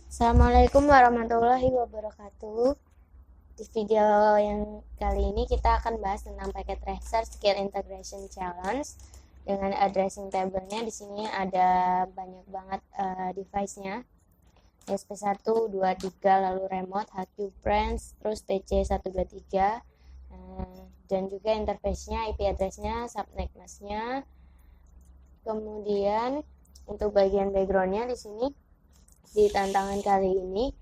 Assalamualaikum warahmatullahi wabarakatuh. Di video yang kali ini kita akan bahas tentang Packet Tracer Skill Integration Challenge dengan addressing table-nya. Di sini ada banyak banget device-nya. SP1, 2, 3, lalu remote, HQ branch, terus PC123, dan juga interface-nya, IP address-nya, subnet mask-nya. Kemudian untuk bagian background-nya di sini di tantangan kali ini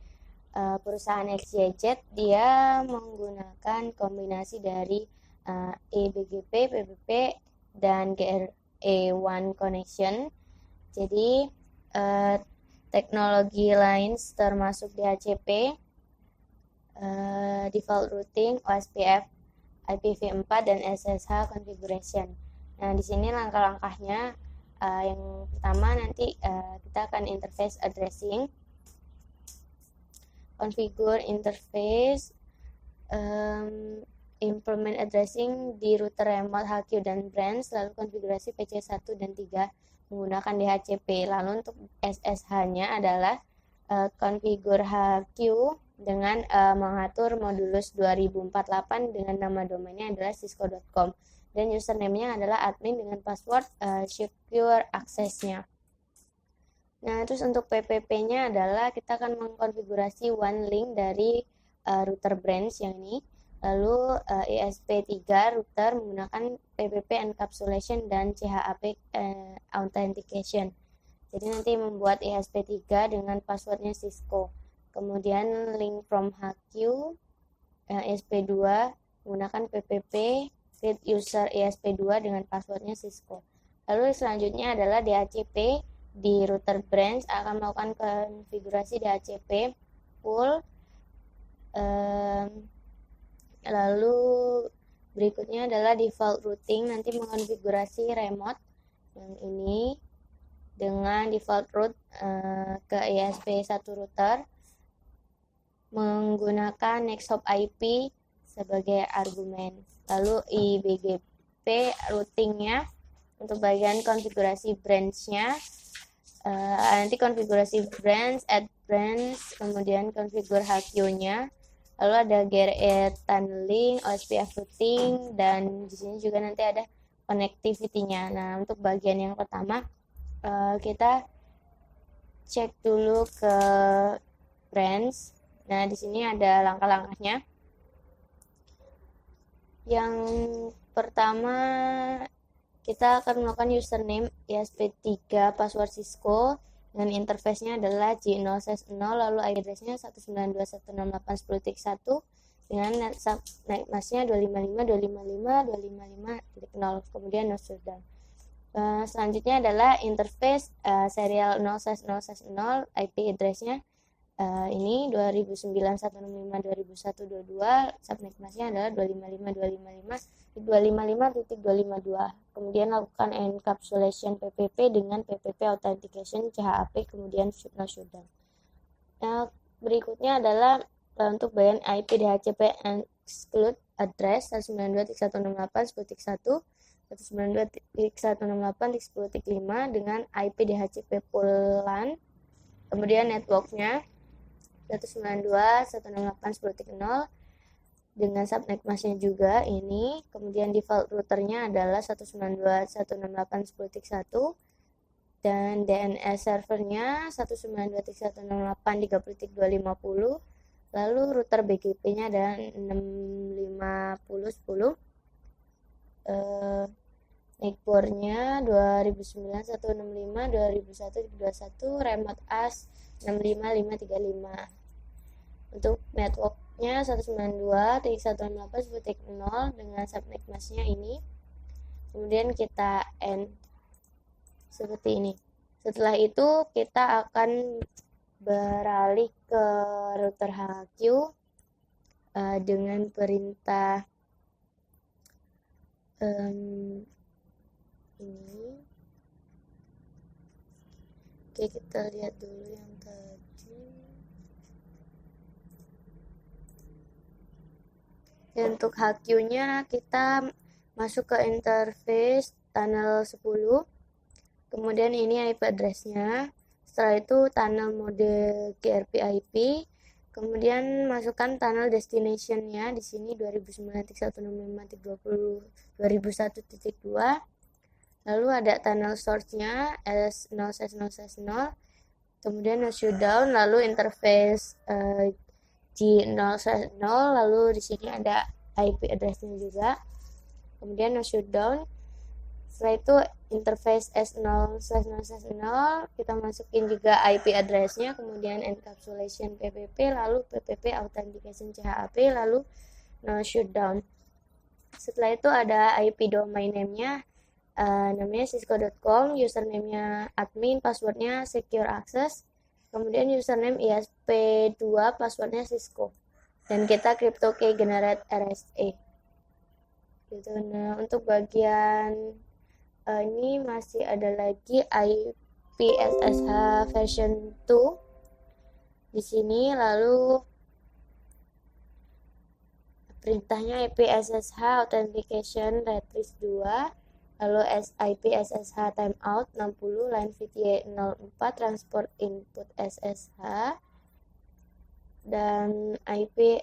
perusahaan XYZ dia menggunakan kombinasi dari eBGP, PPP, dan GRE1 connection. Jadi teknologi lain termasuk DHCP, default routing, OSPF, IPv4, dan SSH configuration. Nah, di sini langkah-langkahnya yang pertama nanti kita akan interface addressing, configure interface, implement addressing di router remote, HQ, dan branch, lalu konfigurasi PC1 dan 3 menggunakan DHCP. Lalu untuk SSH-nya adalah configure HQ dengan mengatur modulus 2048 dengan nama domainnya adalah cisco.com, dan username-nya adalah admin dengan password secure access-nya. Nah, terus untuk PPP-nya adalah kita akan mengkonfigurasi one link dari router branch yang ini, lalu ESP3 router menggunakan PPP encapsulation dan CHAP authentication. Jadi nanti membuat ESP3 dengan passwordnya Cisco. Kemudian link from HQ ESP2 menggunakan PPP create user ESP2 dengan passwordnya Cisco. Lalu selanjutnya adalah DHCP di router branch akan melakukan konfigurasi DHCP full. Lalu berikutnya adalah default routing, nanti mengonfigurasi remote yang ini dengan default route ke ESP1 router menggunakan next hop IP sebagai argumen. Lalu IBGP routingnya untuk bagian konfigurasi branch-nya nanti konfigurasi branch, add branch, kemudian konfigur HQ-nya, lalu ada GRE tunneling, OSPF routing, dan di sini juga nanti ada connectivity-nya. Nah, untuk bagian yang pertama kita cek dulu ke branch. Nah, di sini ada langkah-langkahnya. Yang pertama kita akan melakukan username ESP3 password Cisco dengan interface-nya adalah G0/0, lalu IP address-nya 192.168.10.1 dengan subnet mask-nya 255.255.255.0, kemudian no shutdown. Selanjutnya adalah interface serial 0/0/0, IP address-nya ini 209165.2122, subnet mask-nya adalah 255.255.255.252. Kemudian lakukan encapsulation PPP dengan PPP authentication CHAP, kemudian no shutdown. Nah, berikutnya adalah untuk bagian IP DHCP exclude address 192.168.10.1, 192.168.10.5 dengan IP DHCP full LAN. Kemudian networknya 192.168.10.0 dengan subnet mask-nya juga ini. Kemudian default routernya adalah 192.168.10.1 dan DNS servernya 192.168.30.250. Lalu router BGP-nya adalah 65010. Networknya 2009.165.2001.21, remote AS 65535. Untuk networknya 192.168.10.0 dengan subnet mask-nya ini. Kemudian kita end seperti ini. Setelah itu kita akan beralih ke router HQ dengan perintah ini. Oke, kita lihat dulu yang tadi. Dan untuk HQ-nya kita masuk ke interface tunnel 10. Kemudian ini IP address-nya Setelah itu tunnel mode GRP IP, kemudian masukkan tunnel destination-nya di sini 2009.165.20.2001.2. Lalu ada tunnel source-nya S0/0/0, kemudian no shutdown, lalu interface G0/0, lalu di sini ada IP address-nya juga. Kemudian no shutdown. Setelah itu interface S0/0/0, kita masukin juga IP address-nya, kemudian encapsulation PPP, lalu PPP authentication CHAP, lalu no shutdown. Setelah itu ada IP domain name-nya, namanya cisco.com, username-nya admin, passwordnya secure access, kemudian username ISP2, passwordnya Cisco, dan kita crypto key generate RSA gitu. Nah, untuk bagian ini masih ada lagi IP SSH version 2 di sini, lalu perintahnya IP SSH authentication retrieve 2, lalu IP SSH timeout 60, line VTA 04, transport input SSH, dan IP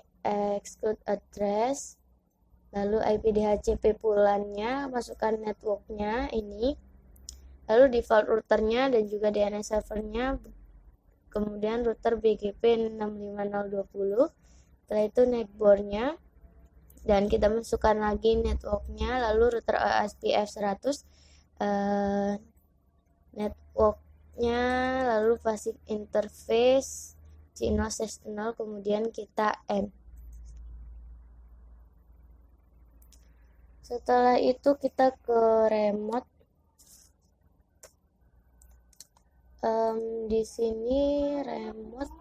exclude address, lalu IP DHCP pulannya, masukkan networknya ini, lalu default routernya dan juga DNS servernya, kemudian router BGP 65020, setelah itu netboardnya, dan kita masukkan lagi networknya, lalu router OSPF 100 networknya, lalu basic interface G0/0, kemudian kita end. Setelah itu kita ke remote. Di sini remote.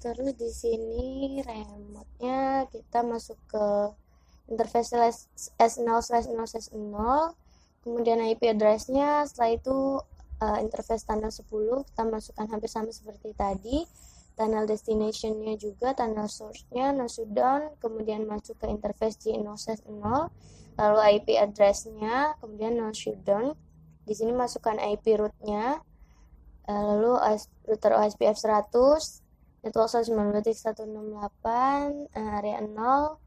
Terus di sini remote-nya kita masuk ke interface S0/0/0, kemudian IP address-nya. Setelah itu interface tunnel 10 kita masukkan hampir sama seperti tadi. Tunnel destination-nya juga, tunnel source-nya, no shutdown, kemudian masuk ke interface G0/0, lalu IP address-nya, kemudian no shutdown. Di sini masukkan IP root-nya, lalu router OSPF 100, network 192.168, area 0,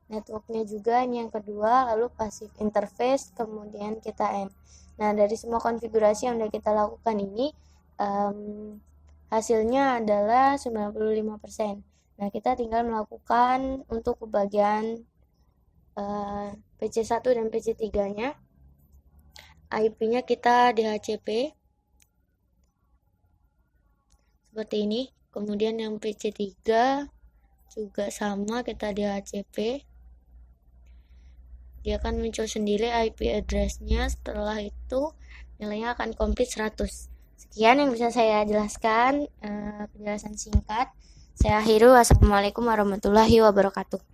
networknya juga ini yang kedua, lalu passive interface, kemudian kita end. Nah, dari semua konfigurasi yang sudah kita lakukan ini, hasilnya adalah 95%. Nah, kita tinggal melakukan untuk bagian PC1 dan PC3-nya. IP-nya kita DHCP seperti ini. Kemudian yang PC3 juga sama, kita DHCP. Dia akan muncul sendiri IP address-nya. Setelah itu nilainya akan komplit 100. Sekian yang bisa saya jelaskan, penjelasan singkat. Saya akhiri. Wassalamualaikum warahmatullahi wabarakatuh.